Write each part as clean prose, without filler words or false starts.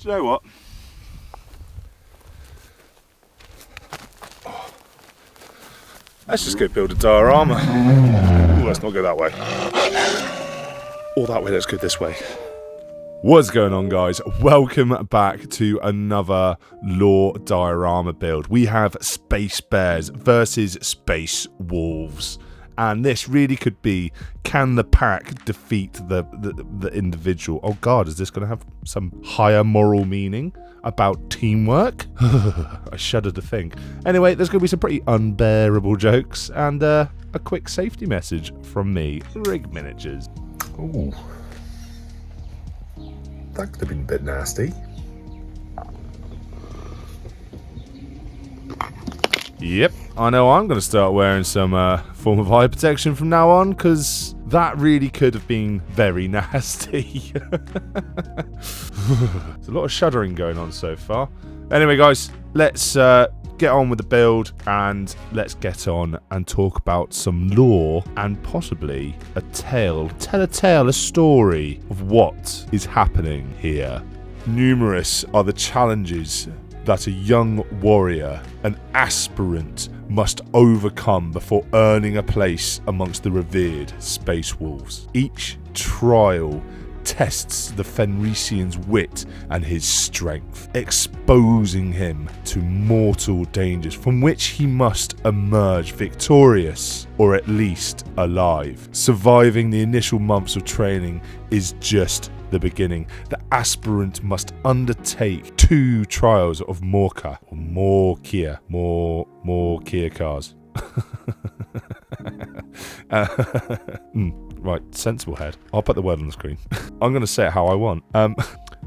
Do you know what? Let's just go build a diorama. Ooh, let's not go that way. Or that way, let's go this way. What's going on, guys? Welcome back to another Lore diorama build. We have Space Bears versus Space Wolves. And this really could be, can the pack defeat the individual? Oh god, is this going to have some higher moral meaning about teamwork? I shudder to think. Anyway, there's going to be some pretty unbearable jokes and a quick safety message from me, Rig Miniatures. Ooh. That could have been a bit nasty. Yep, I know I'm going to start wearing some form of eye protection from now on, because that really could have been very nasty. There's a lot of shuddering going on so far. Anyway, guys, let's get on with the build, and let's get on and talk about some lore and possibly a tale. Tell a tale, a story of what is happening here. Numerous are the challenges that a young warrior, an aspirant, must overcome before earning a place amongst the revered Space Wolves. Each trial tests the Fenrisian's wit and his strength, exposing him to mortal dangers from which he must emerge victorious, or at least alive. Surviving the initial months of training is just the beginning. The aspirant must undertake 2 trials of Morka, or more Kia cars. Right, sensible head. I'll put the word on the screen. I'm going to say it how I want.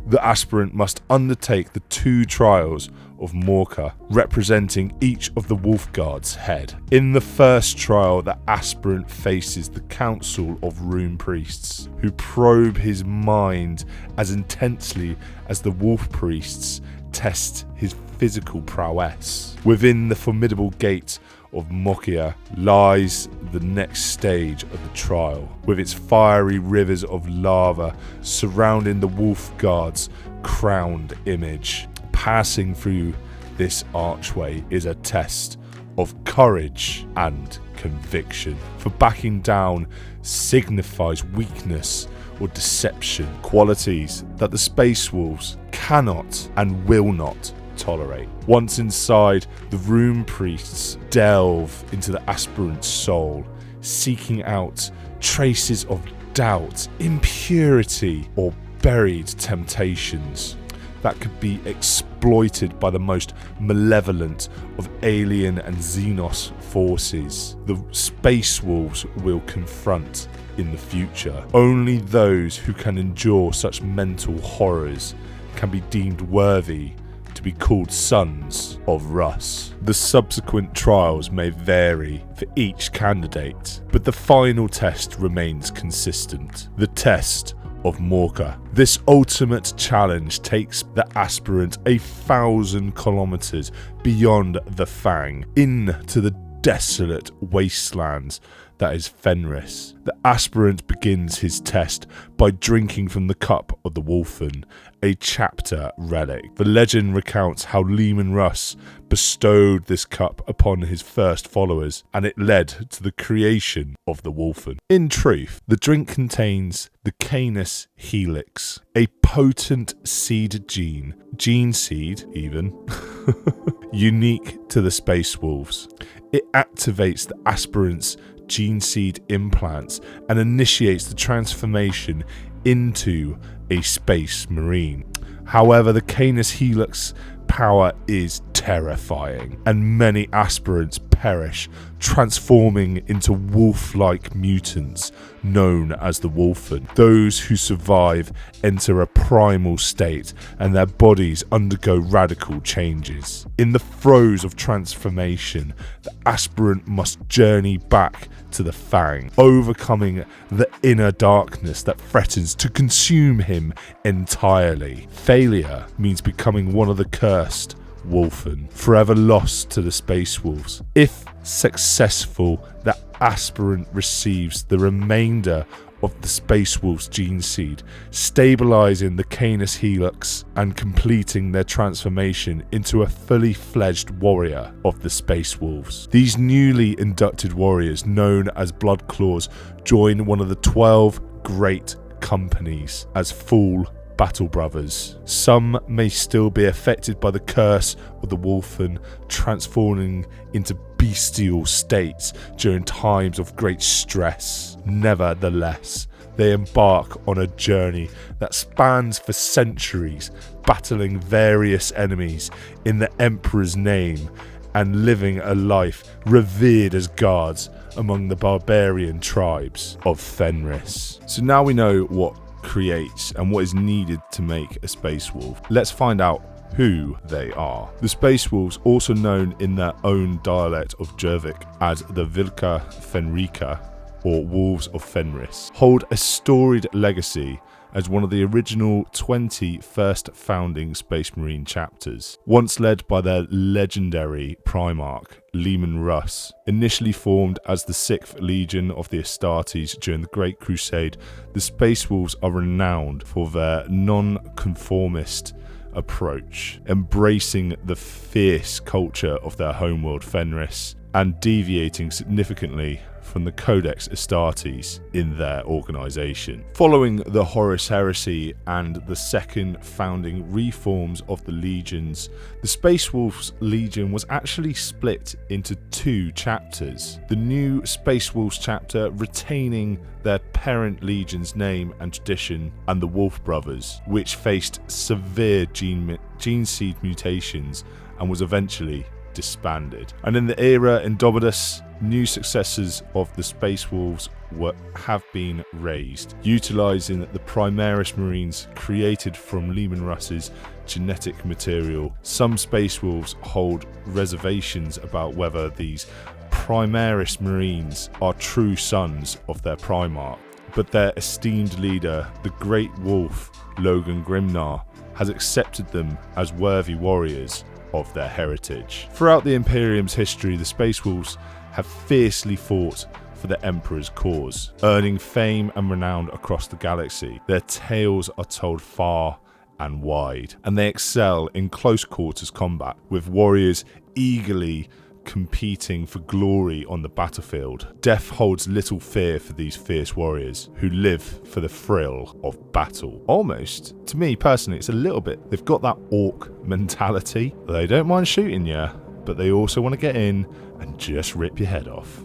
The aspirant must undertake the 2 trials of Morka, representing each of the wolf guards' head. In the first trial, the aspirant faces the council of rune priests, who probe his mind as intensely as the wolf priests test his physical prowess. Within the formidable gate of Mokia lies the next stage of the trial, with its fiery rivers of lava surrounding the wolf guard's crowned image. Passing through this archway is a test of courage and conviction, for backing down signifies weakness or deception, qualities that the Space Wolves cannot and will not tolerate. Once inside, the rune priests delve into the aspirant's soul, seeking out traces of doubt, impurity, or buried temptations that could be exploited by the most malevolent of alien and Xenos forces the Space Wolves will confront in the future. Only those who can endure such mental horrors can be deemed worthy to be called Sons of Russ. The subsequent trials may vary for each candidate, but the final test remains consistent. The test of Morka. This ultimate challenge takes the aspirant 1,000 kilometers beyond the Fang, into the desolate wastelands that is Fenris. The aspirant begins his test by drinking from the cup of the Wolfen, a chapter relic. The legend recounts how Leman Russ bestowed this cup upon his first followers, and it led to the creation of the Wolfen. In truth, the drink contains the Canis Helix, a potent seed gene seed even, unique to the Space Wolves. It activates the aspirant's gene seed implants and initiates the transformation into a space marine. However, the Canis Helix power is terrifying, and many aspirants perish, transforming into wolf-like mutants known as the Wolfen. Those who survive enter a primal state, and their bodies undergo radical changes. In the throes of transformation, the aspirant must journey back to the Fang, overcoming the inner darkness that threatens to consume him entirely. Failure means becoming one of the cursed Wolfen, forever lost to the Space Wolves. If successful, the aspirant receives the remainder of the Space Wolf's gene seed, stabilizing the Canis helix and completing their transformation into a fully fledged warrior of the Space Wolves. These newly inducted warriors, known as Blood Claws, join one of the 12 great companies as full battle brothers. Some may still be affected by the curse of the Wolfen, transforming into bestial states during times of great stress. Nevertheless, they embark on a journey that spans for centuries, battling various enemies in the Emperor's name and living a life revered as gods among the barbarian tribes of Fenris. So now we know what creates and what is needed to make a Space Wolf. Let's find out who they are. The Space Wolves, also known in their own dialect of Jervik as the Vilka Fenrika, or Wolves of Fenris, hold a storied legacy as one of the original 20 first founding Space Marine chapters. Once led by their legendary Primarch, Leman Russ, initially formed as the 6th Legion of the Astartes during the Great Crusade, the Space Wolves are renowned for their non-conformist approach, embracing the fierce culture of their homeworld Fenris, and deviating significantly from the Codex Astartes in their organisation. Following the Horus Heresy and the second founding reforms of the legions, the Space Wolves Legion was actually split into 2 chapters. The new Space Wolves chapter retaining their parent legion's name and tradition, and the Wolf Brothers, which faced severe gene seed mutations and was eventually disbanded. And in the era Indomitus, new successors of the Space Wolves have been raised, utilising the Primaris Marines created from Leman Russ's genetic material. Some Space Wolves hold reservations about whether these Primaris Marines are true sons of their Primarch, but their esteemed leader, the Great Wolf Logan Grimnar, has accepted them as worthy warriors of their heritage. Throughout the Imperium's history, the Space Wolves have fiercely fought for the Emperor's cause, earning fame and renown across the galaxy. Their tales are told far and wide, and they excel in close quarters combat, with warriors eagerly competing for glory on the battlefield. Death holds little fear for these fierce warriors who live for the thrill of battle. Almost, to me personally, it's a little bit, they've got that orc mentality. They don't mind shooting you, but they also want to get in and just rip your head off.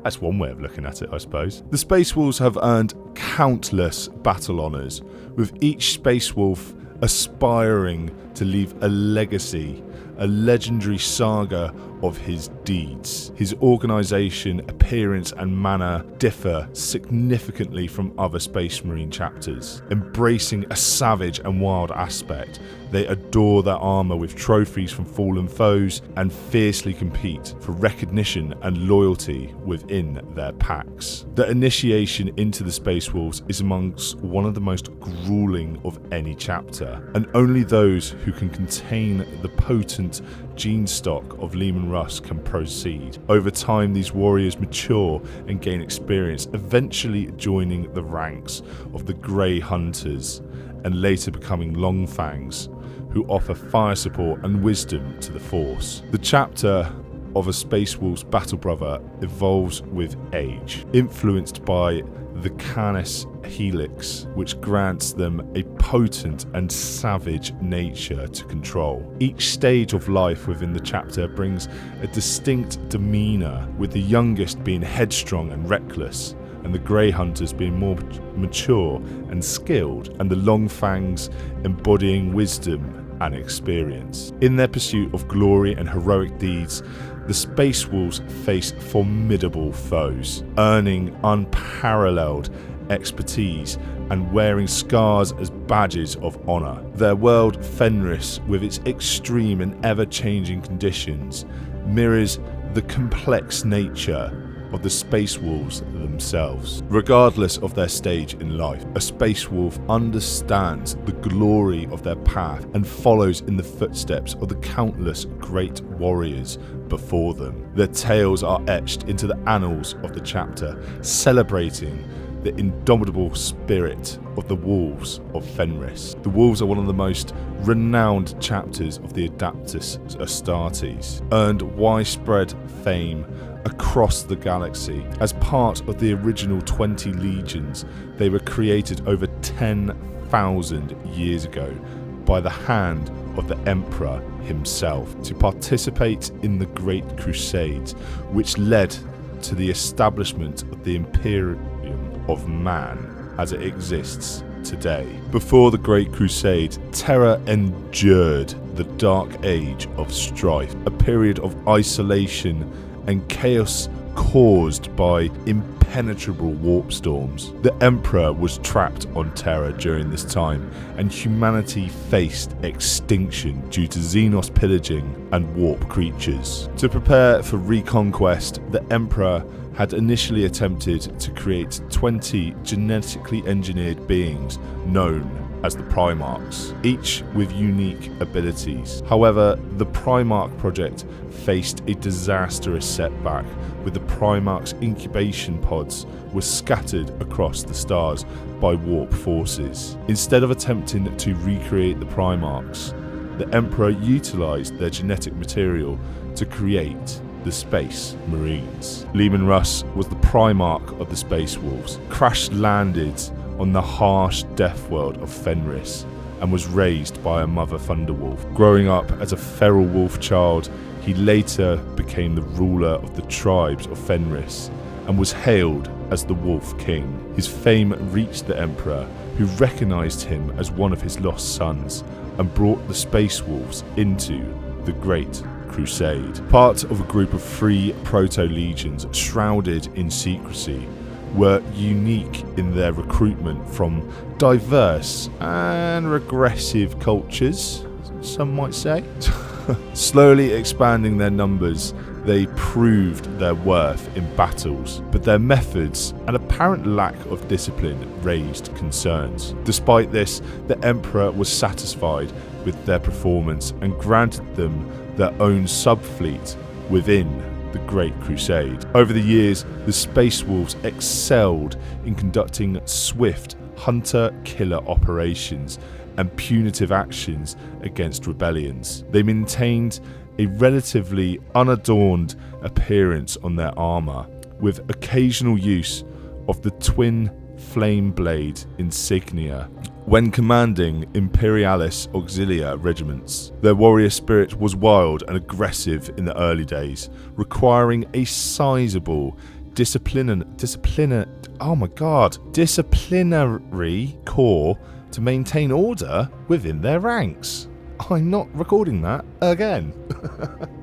That's one way of looking at it, I suppose. The Space Wolves have earned countless battle honours, with each Space Wolf aspiring to leave a legacy, a legendary saga of his deeds. His organisation, appearance and manner differ significantly from other Space Marine chapters. Embracing a savage and wild aspect, they adore their armour with trophies from fallen foes and fiercely compete for recognition and loyalty within their packs. The initiation into the Space Wolves is amongst one of the most grueling of any chapter, and only those who can contain the potent gene stock of Leman Russ can proceed. Over time, these warriors mature and gain experience, eventually joining the ranks of the Grey Hunters and later becoming Longfangs, who offer fire support and wisdom to the Force. The chapter of a Space Wolf's battle brother evolves with age, influenced by the Canis helix, which grants them a potent and savage nature to control. Each stage of life within the chapter brings a distinct demeanour, with the youngest being headstrong and reckless, and the Grey Hunters being more mature and skilled, and the Longfangs embodying wisdom and experience. In their pursuit of glory and heroic deeds, the Space Wolves face formidable foes, earning unparalleled expertise and wearing scars as badges of honour. Their world, Fenris, with its extreme and ever-changing conditions, mirrors the complex nature of the Space Wolves themselves. Regardless of their stage in life, a Space Wolf understands the glory of their path and follows in the footsteps of the countless great warriors before them. Their tales are etched into the annals of the chapter, celebrating the indomitable spirit of the Wolves of Fenris. The Wolves are one of the most renowned chapters of the Adeptus Astartes, earned widespread fame across the galaxy. As part of the original 20 legions, they were created over 10,000 years ago by the hand of the Emperor himself to participate in the Great Crusades, which led to the establishment of the Imperium of Man as it exists today. Before the Great Crusade, Terra endured the Dark Age of strife, a period of isolation and chaos caused by impenetrable warp storms. The Emperor was trapped on Terra during this time, and humanity faced extinction due to Xenos pillaging and warp creatures. To prepare for reconquest, the Emperor had initially attempted to create 20 genetically engineered beings known as the Primarchs, each with unique abilities. However, the Primarch project faced a disastrous setback, with the Primarchs' incubation pods were scattered across the stars by warp forces. Instead of attempting to recreate the Primarchs, the Emperor utilized their genetic material to create the Space Marines. Leman Russ was the Primarch of the Space Wolves, crash-landed on the harsh death world of Fenris, and was raised by a mother Thunderwolf. Growing up as a feral wolf child, he later became the ruler of the tribes of Fenris and was hailed as the Wolf King. His fame reached the Emperor, who recognized him as one of his lost sons and brought the Space Wolves into the Great Crusade. Part of a group of 3 proto-legions shrouded in secrecy, were unique in their recruitment from diverse and regressive cultures, some might say. Slowly expanding their numbers, they proved their worth in battles, but their methods and apparent lack of discipline raised concerns. Despite this, the Emperor was satisfied with their performance and granted them their own subfleet within the Great Crusade. Over the years, the Space Wolves excelled in conducting swift hunter-killer operations and punitive actions against rebellions. They maintained a relatively unadorned appearance on their armour, with occasional use of the twin flame blade insignia when commanding Imperialis Auxilia regiments. Their warrior spirit was wild and aggressive in the early days, requiring a sizable disciplinary corps to maintain order within their ranks. I'm not recording that again.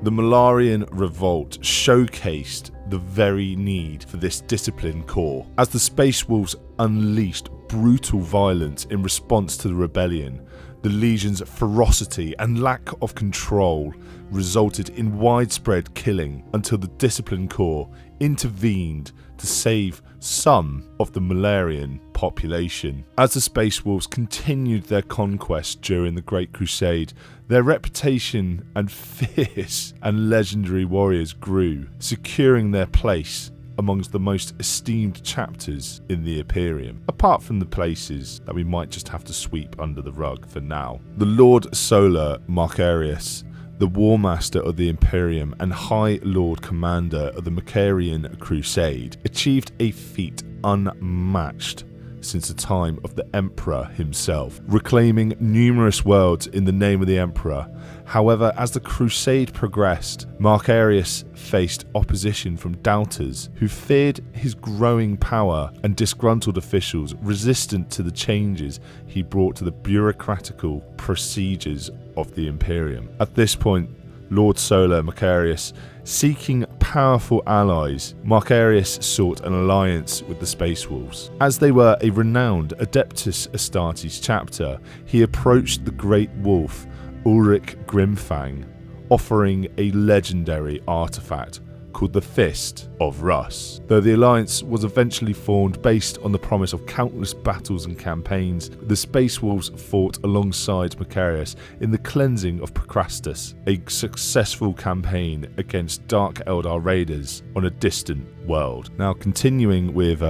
The Malarian Revolt showcased the very need for this discipline corps, as the Space Wolves unleashed brutal violence in response to the rebellion. The Legion's ferocity and lack of control resulted in widespread killing until the Discipline Corps intervened to save some of the Malarian population. As the Space Wolves continued their conquest during the Great Crusade, their reputation and fierce and legendary warriors grew, securing their place amongst the most esteemed chapters in the Imperium, apart from the places that we might just have to sweep under the rug for now. The Lord Solar Macarius, the War Master of the Imperium and High Lord Commander of the Macarian Crusade, achieved a feat unmatched since the time of the Emperor himself, reclaiming numerous worlds in the name of the Emperor. However, as the Crusade progressed, Macarius faced opposition from doubters who feared his growing power and disgruntled officials resistant to the changes he brought to the bureaucratical procedures of the Imperium. At this point, Lord Solar Macarius, seeking powerful allies, Macarius sought an alliance with the Space Wolves. As they were a renowned Adeptus Astartes chapter, he approached the Great Wolf, Ulrich Grimfang, offering a legendary artifact called the Fist of Russ. Though the alliance was eventually formed based on the promise of countless battles and campaigns, the Space Wolves fought alongside Macarius in the cleansing of Procrastus, a successful campaign against Dark Eldar raiders on a distant world. Now, continuing with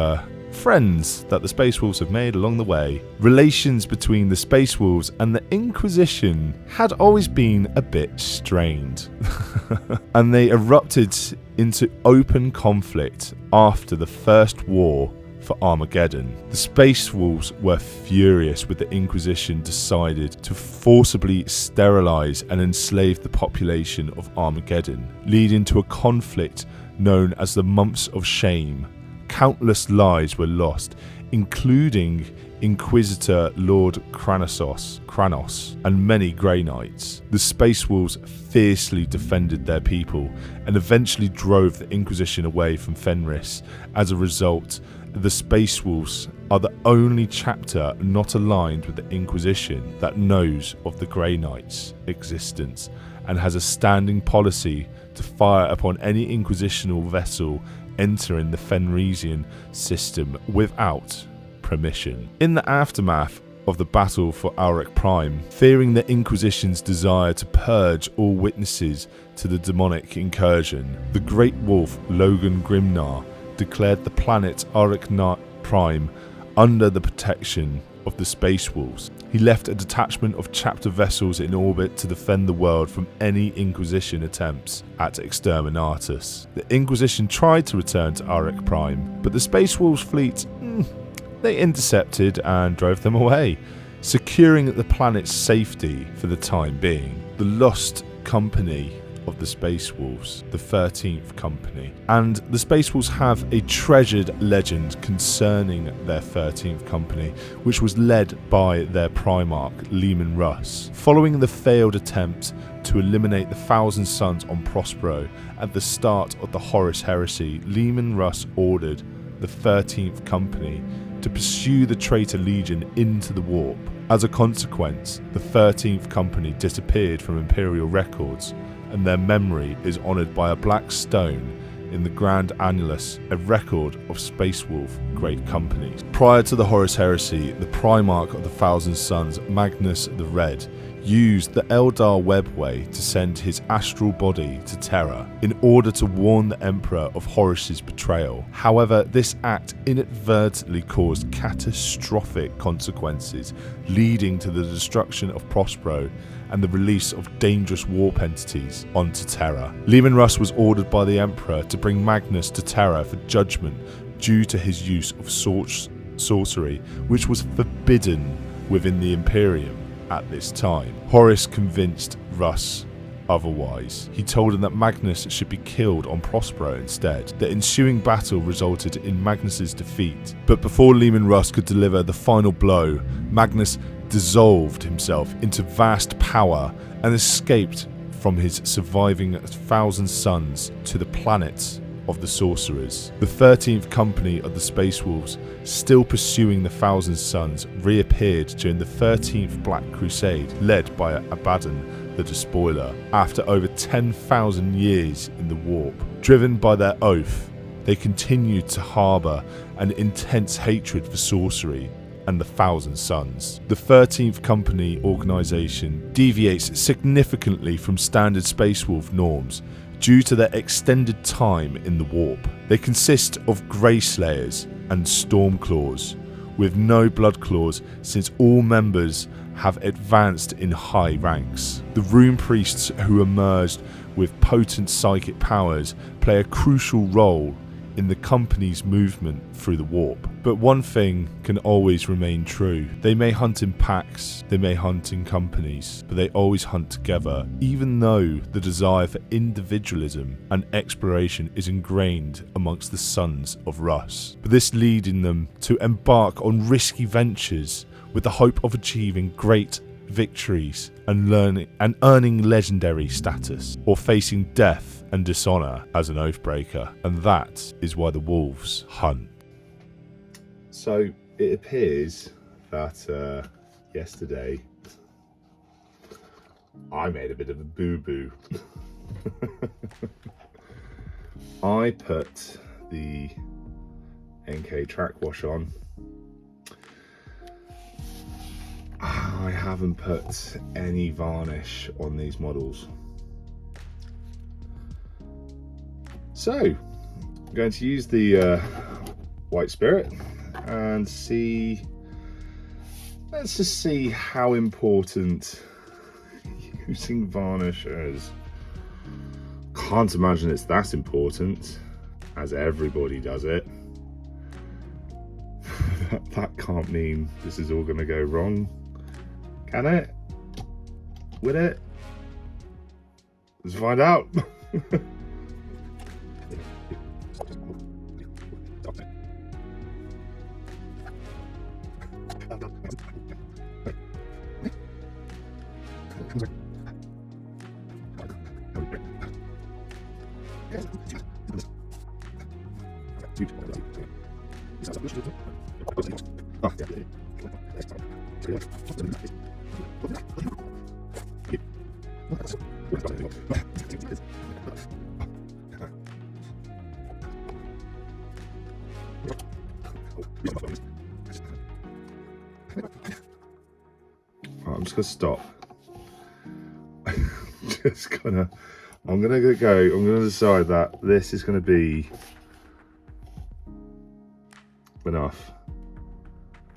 friends that the Space Wolves have made along the way. Relations between the Space Wolves and the Inquisition had always been a bit strained, and they erupted into open conflict after the First War for Armageddon. The Space Wolves were furious when the Inquisition decided to forcibly sterilize and enslave the population of Armageddon, leading to a conflict known as the Months of Shame. Countless lives were lost, including Inquisitor Lord Kranos, and many Grey Knights. The Space Wolves fiercely defended their people and eventually drove the Inquisition away from Fenris. As a result, the Space Wolves are the only chapter not aligned with the Inquisition that knows of the Grey Knights' existence and has a standing policy to fire upon any Inquisitional vessel entering the Fenrisian system without permission. In the aftermath of the battle for Auric Prime, fearing the Inquisition's desire to purge all witnesses to the demonic incursion, the Great Wolf Logan Grimnar declared the planet Auric Prime under the protection of the Space Wolves. He left a detachment of chapter vessels in orbit to defend the world from any Inquisition attempts at exterminatus. The Inquisition tried to return to Auric Prime, but the Space Wolves fleet, they intercepted and drove them away, securing the planet's safety for the time being. The Lost Company of the Space Wolves, the 13th Company. And the Space Wolves have a treasured legend concerning their 13th Company, which was led by their Primarch, Leman Russ. Following the failed attempt to eliminate the Thousand Sons on Prospero at the start of the Horus Heresy, Leman Russ ordered the 13th Company to pursue the traitor legion into the warp. As a consequence, the 13th Company disappeared from Imperial records, and their memory is honoured by a black stone in the Grand Annulus, a record of Space Wolf great companies. Prior to the Horus Heresy, the Primarch of the Thousand Sons, Magnus the Red, used the Eldar Webway to send his astral body to Terra in order to warn the Emperor of Horus's betrayal. However, this act inadvertently caused catastrophic consequences, leading to the destruction of Prospero and the release of dangerous warp entities onto Terra. Leman Russ was ordered by the Emperor to bring Magnus to Terra for judgment due to his use of sorcery, which was forbidden within the Imperium at this time. Horus convinced Russ otherwise. He told him that Magnus should be killed on Prospero instead. The ensuing battle resulted in Magnus's defeat, but before Leman Russ could deliver the final blow, Magnus dissolved himself into vast power and escaped from his surviving Thousand Sons to the planet of the Sorcerers. The 13th Company of the Space Wolves, still pursuing the Thousand Sons, reappeared during the 13th Black Crusade, led by Abaddon the Despoiler. After over 10,000 years in the warp, driven by their oath, they continued to harbour an intense hatred for sorcery and the Thousand Sons. The 13th Company organisation deviates significantly from standard Space Wolf norms due to their extended time in the warp. They consist of Grey Slayers and Stormclaws, with no Bloodclaws since all members have advanced in high ranks. The Rune Priests, who emerged with potent psychic powers, play a crucial role in the company's movement through the warp. But one thing can always remain true. They may hunt in packs, they may hunt in companies, but they always hunt together, even though the desire for individualism and exploration is ingrained amongst the Sons of Russ. But this leading them to embark on risky ventures with the hope of achieving great victories and earning legendary status, or facing death and dishonour as an oathbreaker. And that is why the wolves hunt. So it appears that yesterday I made a bit of a boo-boo. I put the NK track wash on. I haven't put any varnish on these models. So I'm going to use the white spirit and see, let's just see how important using varnish is. Can't imagine it's that important, as everybody does it. That can't mean this is all going to go wrong, can it? Will it? Let's find out. I'm just gonna stop. I'm gonna decide that this is gonna be enough.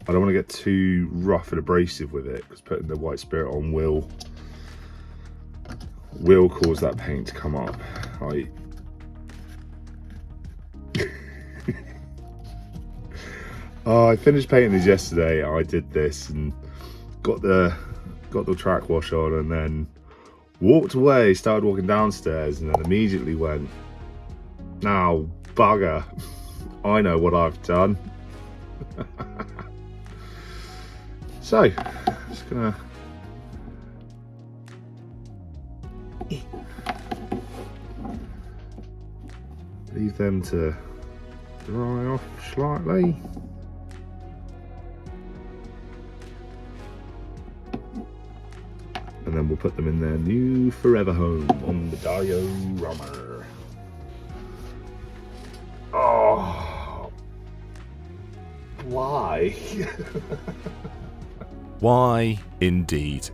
I don't want to get too rough and abrasive with it, because putting the white spirit on will cause that paint to come up. I finished painting these yesterday. I did this and got the track wash on, and then walked away, started walking downstairs, and then immediately went, now bugger, I know what I've done. So just gonna leave them to dry off slightly. And then we'll put them in their new forever home on the Diorama. Oh, why? Why indeed?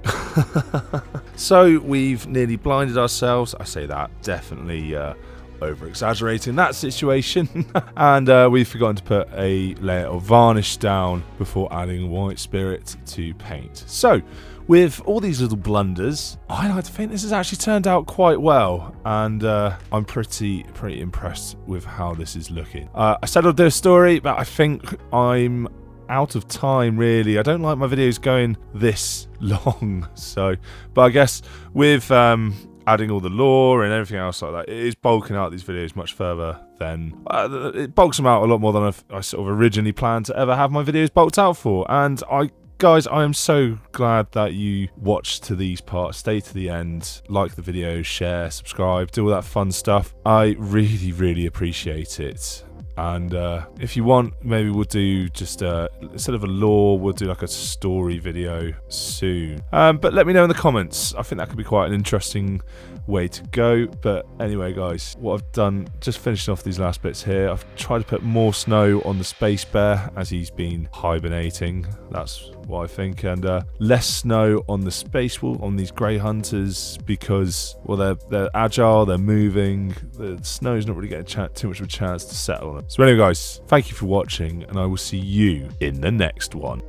So we've nearly blinded ourselves. I say that definitely over exaggerating that situation. And we've forgotten to put a layer of varnish down before adding white spirit to paint. So with all these little blunders, I like to think this has actually turned out quite well, and I'm pretty impressed with how this is looking. I said I'd do a story, but I think I'm out of time, really. I don't like my videos going this long, so, but I guess with adding all the lore and everything else like that, it is bulking out these videos much further than it bulks them out a lot more than I sort of originally planned to ever have my videos bulked out for. And guys, I am so glad that you watched to these parts, stay to the end, like the video, share, subscribe, do all that fun stuff. I really appreciate it. And if you want, maybe we'll do just instead of a lore, we'll do like a story video soon. But let me know in the comments. I think that could be quite an interesting way to go. But anyway, guys, what I've done, just finishing off these last bits here, I've tried to put more snow on the Space Bear as he's been hibernating. That's what I think. And less snow on the Space Wolf, on these Grey Hunters, because, well, they're agile, they're moving. The snow's not really getting too much of a chance to settle on them. So anyway, guys, thank you for watching, and I will see you in the next one.